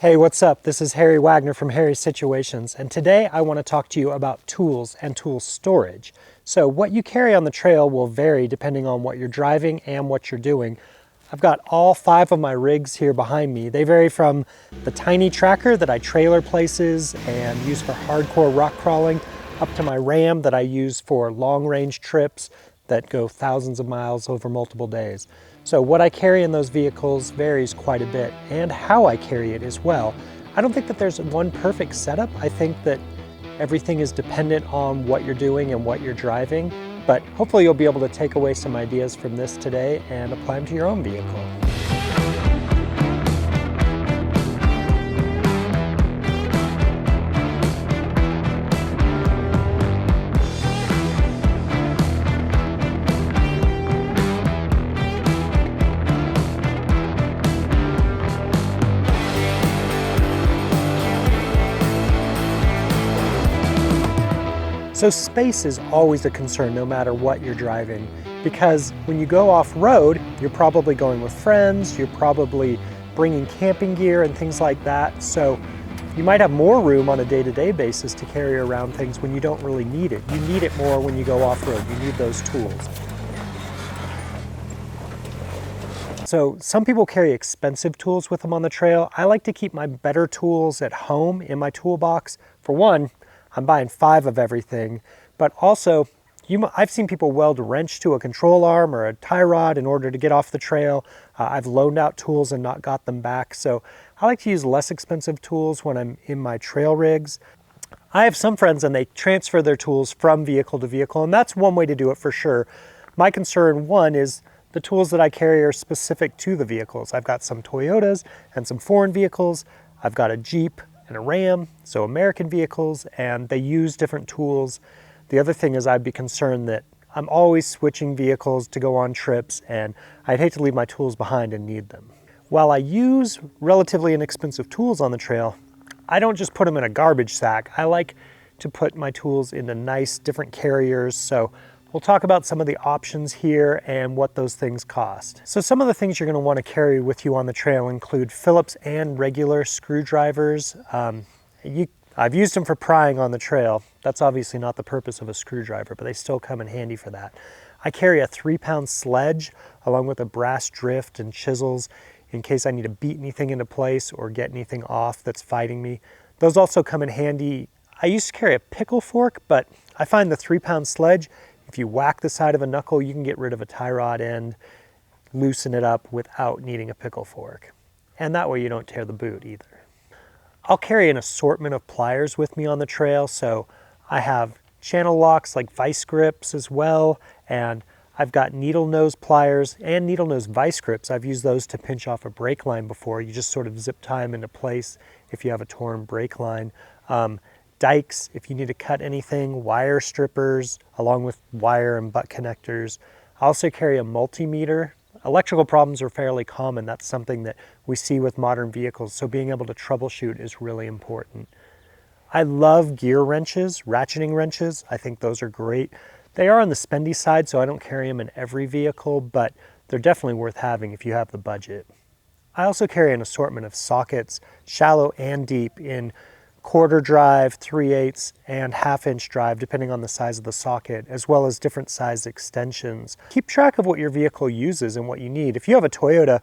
Hey, what's up? This is Harry Wagner from Harry's Situations, and today I want to talk to you about tools and tool storage. So what you carry on the trail will vary depending on what you're driving and what you're doing. I've got all 5 of my rigs here behind me. They vary from the tiny tracker that I trailer places and use for hardcore rock crawling, up to my Ram that I use for long-range trips that go thousands of miles over multiple days. So what I carry in those vehicles varies quite a bit, and how I carry it as well. I don't think that there's one perfect setup. I think that everything is dependent on what you're doing and what you're driving, but hopefully you'll be able to take away some ideas from this today and apply them to your own vehicle. So space is always a concern no matter what you're driving, because when you go off-road, you're probably going with friends, you're probably bringing camping gear and things like that. So you might have more room on a day-to-day basis to carry around things when you don't really need it. You need it more when you go off-road. You need those tools. So some people carry expensive tools with them on the trail. I like to keep my better tools at home in my toolbox. For one, I'm buying 5 of everything, but also I've seen people weld a wrench to a control arm or a tie rod in order to get off the trail. I've loaned out tools and not got them back. So I like to use less expensive tools when I'm in my trail rigs. I have some friends and they transfer their tools from vehicle to vehicle, and that's one way to do it for sure. My concern, one, is the tools that I carry are specific to the vehicles. I've got some Toyotas and some foreign vehicles. I've got a Jeep and a Ram, so American vehicles, and they use different tools. The other thing is I'd be concerned that I'm always switching vehicles to go on trips, and I'd hate to leave my tools behind and need them. While I use relatively inexpensive tools on the trail, I don't just put them in a garbage sack. I like to put my tools into nice different carriers, so we'll talk about some of the options here and what those things cost. So some of the things you're going to want to carry with you on the trail include Phillips and regular screwdrivers. I've used them for prying on the trail. That's obviously not the purpose of a screwdriver, but they still come in handy for that. I carry a 3-pound sledge along with a brass drift and chisels in case I need to beat anything into place or get anything off that's fighting me. Those also come in handy. I used to carry a pickle fork, but I find the 3-pound sledge, if you whack the side of a knuckle, you can get rid of a tie rod end, loosen it up without needing a pickle fork. And that way you don't tear the boot either. I'll carry an assortment of pliers with me on the trail, so I have channel locks like vice grips as well, and I've got needle nose pliers and needle nose vice grips. I've used those to pinch off a brake line before. You just sort of zip tie them into place if you have a torn brake line. Dikes, if you need to cut anything, wire strippers, along with wire and butt connectors. I also carry a multimeter. Electrical problems are fairly common. That's something that we see with modern vehicles, so being able to troubleshoot is really important. I love gear wrenches, ratcheting wrenches. I think those are great. They are on the spendy side, so I don't carry them in every vehicle, but they're definitely worth having if you have the budget. I also carry an assortment of sockets, shallow and deep, in 1/4 drive, 3/8, and 1/2-inch drive, depending on the size of the socket, as well as different size extensions. Keep track of what your vehicle uses and what you need. If you have a Toyota,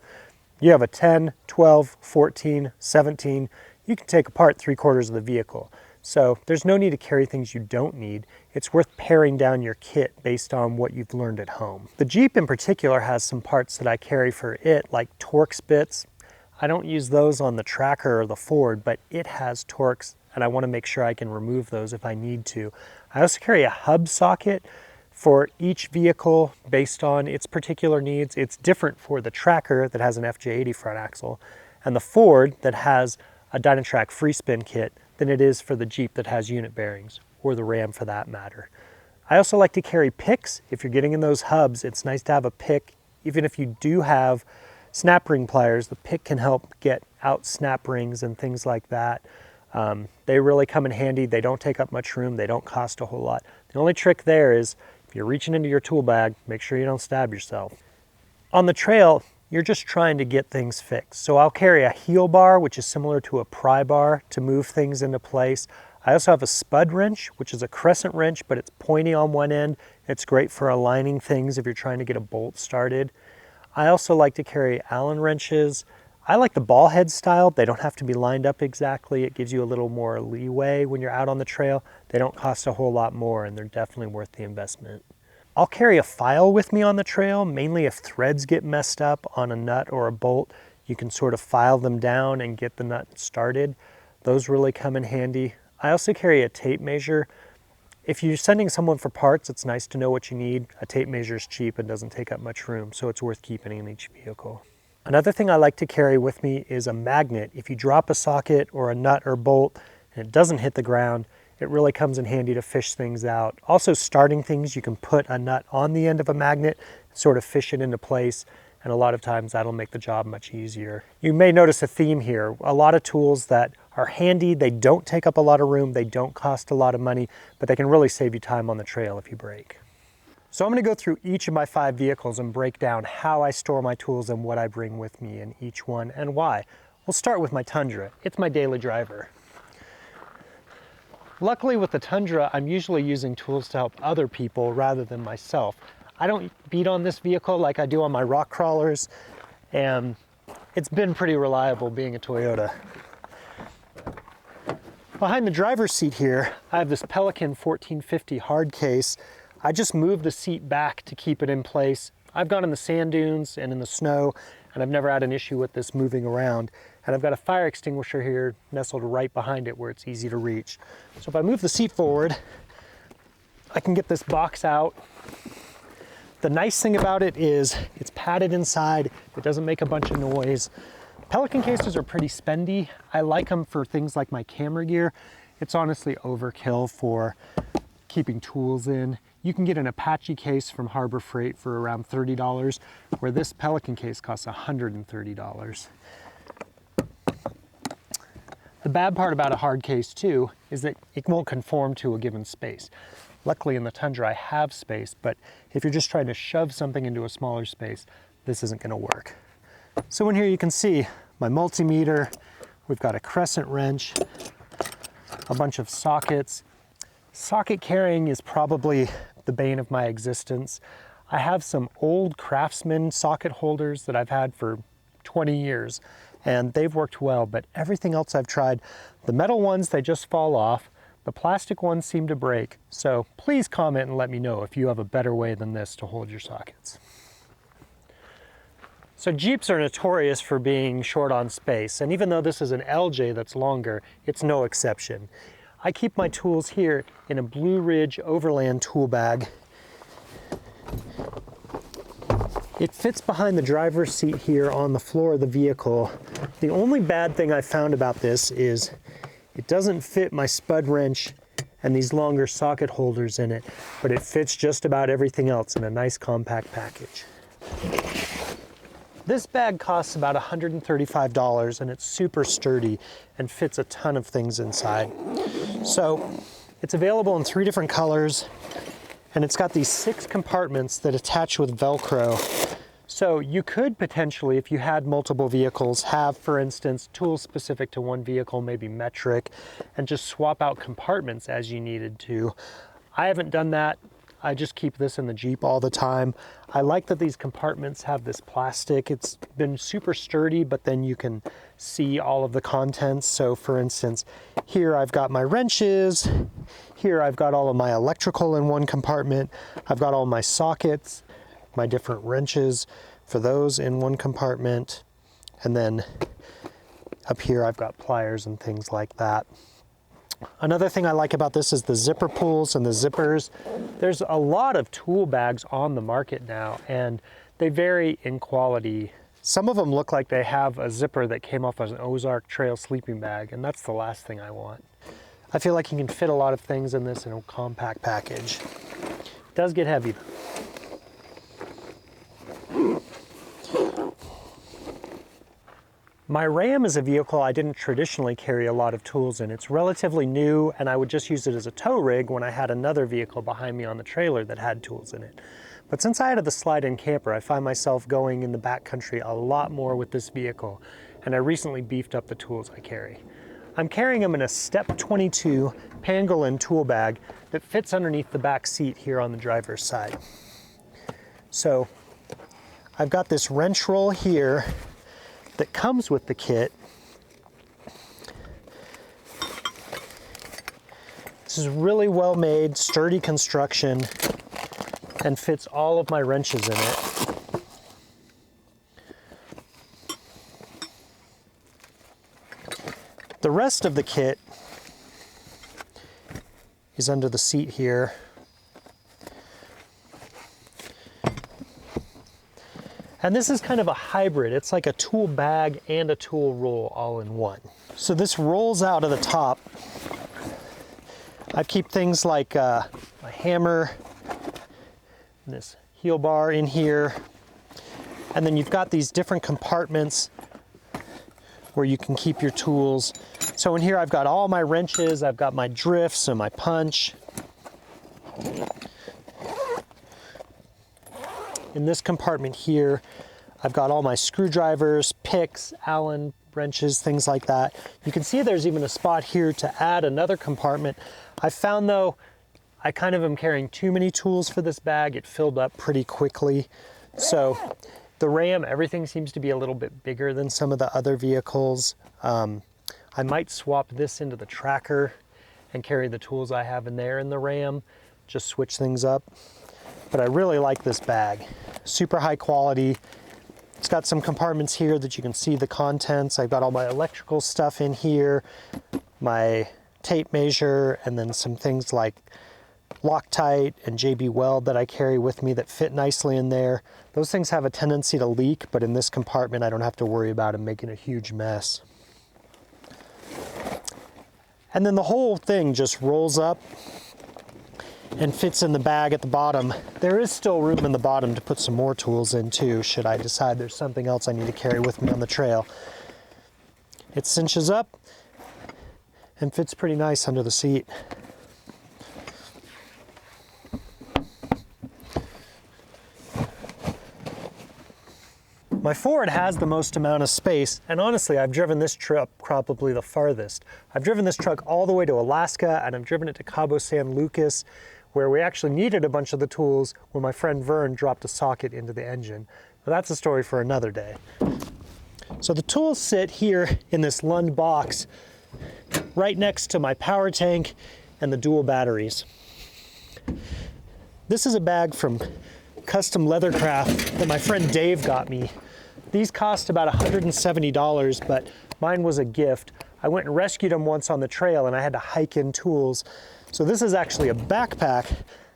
you have a 10, 12, 14, 17, you can take apart 3/4 of the vehicle. So there's no need to carry things you don't need. It's worth paring down your kit based on what you've learned at home. The Jeep in particular has some parts that I carry for it, like Torx bits. I don't use those on the tracker or the Ford, but it has Torx, and I want to make sure I can remove those if I need to. I also carry a hub socket for each vehicle based on its particular needs. It's different for the tracker that has an FJ80 front axle and the Ford that has a Dynatrac free spin kit than it is for the Jeep that has unit bearings, or the Ram for that matter. I also like to carry picks. If you're getting in those hubs, it's nice to have a pick. Even if you do have snap ring pliers, the pick can help get out snap rings and things like that. They really come in handy. They don't take up much room. They don't cost a whole lot. The only trick there is if you're reaching into your tool bag, make sure you don't stab yourself. On the trail, you're just trying to get things fixed. So I'll carry a heel bar, which is similar to a pry bar, to move things into place. I also have a spud wrench, which is a crescent wrench, but it's pointy on one end. It's great for aligning things if you're trying to get a bolt started. I also like to carry Allen wrenches. I like the ball head style. They don't have to be lined up exactly. It gives you a little more leeway when you're out on the trail. They don't cost a whole lot more, and they're definitely worth the investment. I'll carry a file with me on the trail, mainly if threads get messed up on a nut or a bolt. You can sort of file them down and get the nut started. Those really come in handy. I also carry a tape measure. If you're sending someone for parts, it's nice to know what you need. A tape measure is cheap and doesn't take up much room, so it's worth keeping in each vehicle. Another thing I like to carry with me is a magnet. If you drop a socket or a nut or bolt and it doesn't hit the ground, it really comes in handy to fish things out. Also, starting things, you can put a nut on the end of a magnet, sort of fish it into place, and a lot of times that'll make the job much easier. You may notice a theme here. A lot of tools that are handy, they don't take up a lot of room, they don't cost a lot of money, but they can really save you time on the trail if you break. So I'm going to go through each of my 5 vehicles and break down how I store my tools and what I bring with me in each one and why. We'll start with my Tundra. It's my daily driver. Luckily with the Tundra, I'm usually using tools to help other people rather than myself. I don't beat on this vehicle like I do on my rock crawlers, and it's been pretty reliable being a Toyota. Behind the driver's seat here, I have this Pelican 1450 hard case. I just moved the seat back to keep it in place. I've gone in the sand dunes and in the snow, and I've never had an issue with this moving around. And I've got a fire extinguisher here nestled right behind it where it's easy to reach. So if I move the seat forward, I can get this box out. The nice thing about it is it's padded inside. It doesn't make a bunch of noise. Pelican cases are pretty spendy. I like them for things like my camera gear. It's honestly overkill for keeping tools in. You can get an Apache case from Harbor Freight for around $30, where this Pelican case costs $130. The bad part about a hard case too is that it won't conform to a given space. Luckily in the Tundra I have space, but if you're just trying to shove something into a smaller space, this isn't going to work. So in here you can see my multimeter, we've got a crescent wrench, a bunch of sockets. Socket carrying is probably the bane of my existence. I have some old Craftsman socket holders that I've had for 20 years, and they've worked well, but everything else I've tried, the metal ones, they just fall off. The plastic ones seem to break. So please comment and let me know if you have a better way than this to hold your sockets. So Jeeps are notorious for being short on space, and even though this is an LJ that's longer, it's no exception. I keep my tools here in a Blue Ridge Overland tool bag. It fits behind the driver's seat here on the floor of the vehicle. The only bad thing I found about this is it doesn't fit my spud wrench and these longer socket holders in it, but it fits just about everything else in a nice compact package. This bag costs about $135 and it's super sturdy and fits a ton of things inside. So it's available in 3 different colors, and it's got these 6 compartments that attach with Velcro. So you could potentially, if you had multiple vehicles, have, for instance, tools specific to one vehicle, maybe metric, and just swap out compartments as you needed to. I haven't done that. I just keep this in the Jeep all the time. I like that these compartments have this plastic. It's been super sturdy, but then you can see all of the contents. So for instance, here I've got my wrenches. Here I've got all of my electrical in one compartment. I've got all my sockets, my different wrenches for those in one compartment. And then up here I've got pliers and things like that. Another thing I like about this is the zipper pulls and the zippers. There's a lot of tool bags on the market now, and they vary in quality. Some of them look like they have a zipper that came off an Ozark Trail sleeping bag, and that's the last thing I want. I feel like you can fit a lot of things in this in a compact package. It does get heavy though. My Ram is a vehicle I didn't traditionally carry a lot of tools in. It's relatively new, and I would just use it as a tow rig when I had another vehicle behind me on the trailer that had tools in it. But since I had the slide-in camper, I find myself going in the backcountry a lot more with this vehicle, and I recently beefed up the tools I carry. I'm carrying them in a Step 22 pangolin tool bag that fits underneath the back seat here on the driver's side. So I've got this wrench roll here that comes with the kit. This is really well made, sturdy construction, and fits all of my wrenches in it. The rest of the kit is under the seat here. And this is kind of a hybrid. It's like a tool bag and a tool roll all in one. So this rolls out of the top. I keep things like my hammer, and this heel bar in here. And then you've got these different compartments where you can keep your tools. So in here I've got all my wrenches, I've got my drifts and my punch. In this compartment here, I've got all my screwdrivers, picks, Allen wrenches, things like that. You can see there's even a spot here to add another compartment. I found though, I kind of am carrying too many tools for this bag. It filled up pretty quickly. So the Ram, everything seems to be a little bit bigger than some of the other vehicles. I might swap this into the Tracker and carry the tools I have in there in the Ram, just switch things up. But I really like this bag. Super high quality. It's got some compartments here that you can see the contents. I've got all my electrical stuff in here, my tape measure, and then some things like Loctite and JB Weld that I carry with me that fit nicely in there. Those things have a tendency to leak, but in this compartment I don't have to worry about them making a huge mess. And then the whole thing just rolls up and fits in the bag at the bottom. There is still room in the bottom to put some more tools in too, should I decide there's something else I need to carry with me on the trail. It cinches up and fits pretty nice under the seat. My Ford has the most amount of space, and honestly, I've driven this truck probably the farthest. I've driven this truck all the way to Alaska, and I've driven it to Cabo San Lucas, where we actually needed a bunch of the tools when my friend Vern dropped a socket into the engine. But that's a story for another day. So the tools sit here in this Lund box right next to my power tank and the dual batteries. This is a bag from Custom Leathercraft that my friend Dave got me. These cost about $170, but mine was a gift. I went and rescued them once on the trail and I had to hike in tools. So this is actually a backpack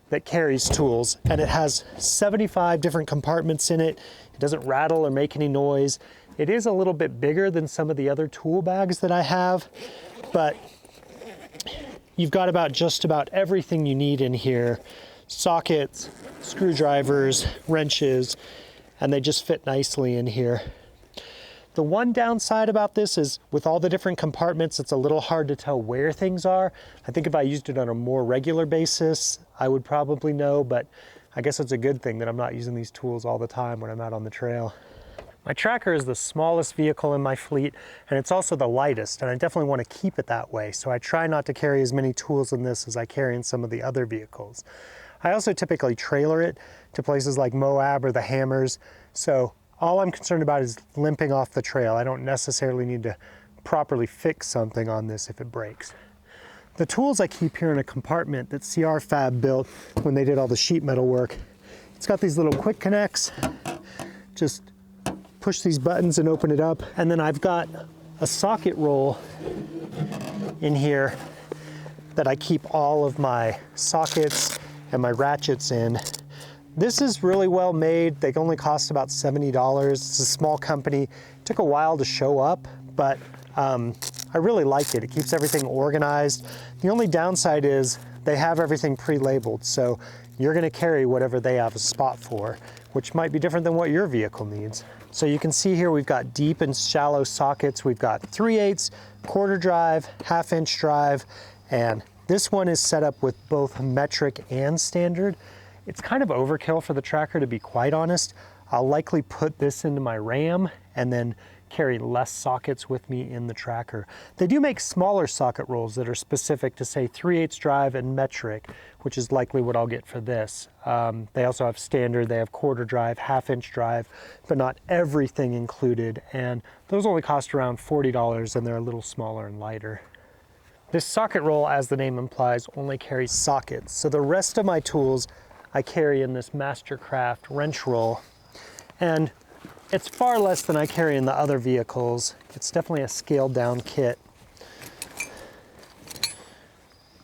that carries tools, and it has 75 different compartments in it. It doesn't rattle or make any noise. It is a little bit bigger than some of the other tool bags that I have, but you've got just about everything you need in here. Sockets, screwdrivers, wrenches, and they just fit nicely in here. The one downside about this is with all the different compartments, it's a little hard to tell where things are. I think if I used it on a more regular basis, I would probably know, but I guess it's a good thing that I'm not using these tools all the time when I'm out on the trail. My Tracker is the smallest vehicle in my fleet, and it's also the lightest, and I definitely want to keep it that way, so I try not to carry as many tools in this as I carry in some of the other vehicles. I also typically trailer it to places like Moab or the Hammers, so all I'm concerned about is limping off the trail. I don't necessarily need to properly fix something on this if it breaks. The tools I keep here in a compartment that CR Fab built when they did all the sheet metal work. It's got these little quick connects. Just push these buttons and open it up. And then I've got a socket roll in here that I keep all of my sockets and my ratchets in. This is really well made. They only cost about $70. It's a small company. It took a while to show up, but I really like it. It keeps everything organized. The only downside is they have everything pre-labeled, so you're gonna carry whatever they have a spot for, which might be different than what your vehicle needs. So you can see here we've got deep and shallow sockets. We've got 3/8, quarter drive, 1/2-inch drive, and this one is set up with both metric and standard. It's kind of overkill for the tracker, to be quite honest. I'll likely put this into my Ram and then carry less sockets with me in the tracker. They do make smaller socket rolls that are specific to, say, 3/8 drive and metric, which is likely what I'll get for this. They also have standard, they have quarter drive, 1/2-inch drive, but not everything included. And those only cost around $40 and they're a little smaller and lighter. This socket roll, as the name implies, only carries sockets. So the rest of my tools I carry in this Mastercraft wrench roll. And it's far less than I carry in the other vehicles. It's definitely a scaled down kit.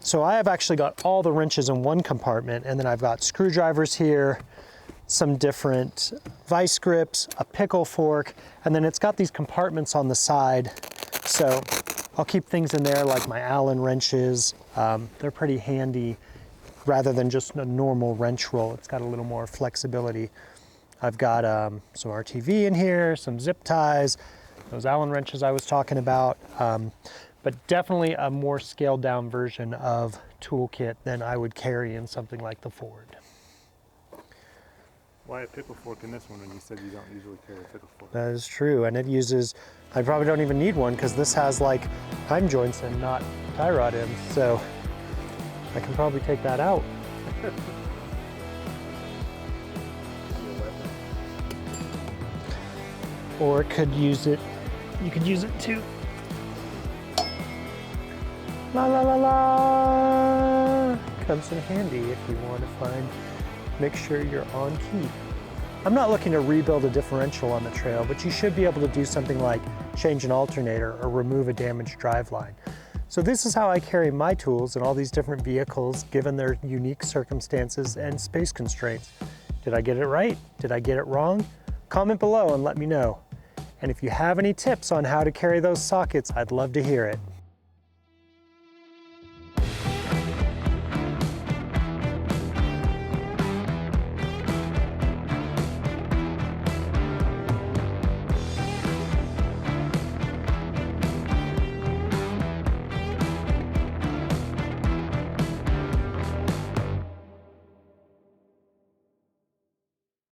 So I have actually got all the wrenches in one compartment, and then I've got screwdrivers here, some different vice grips, a pickle fork, and then it's got these compartments on the side. So I'll keep things in there like my Allen wrenches. They're pretty handy rather than just a normal wrench roll. It's got a little more flexibility. I've got some RTV in here, some zip ties, those Allen wrenches I was talking about, but definitely a more scaled down version of toolkit than I would carry in something like the Ford. Why a pickle fork in this one when you said you don't usually carry a pickle fork? That is true, and it uses, I probably don't even need one because this has like heim joints and not tie rod ends, so I can probably take that out. Or it could use it, you could use it too. La la la la! Comes in handy if you want to make sure you're on key. I'm not looking to rebuild a differential on the trail, but you should be able to do something like change an alternator or remove a damaged driveline. So this is how I carry my tools in all these different vehicles given their unique circumstances and space constraints. Did I get it right? Did I get it wrong? Comment below and let me know. And if you have any tips on how to carry those sockets, I'd love to hear it.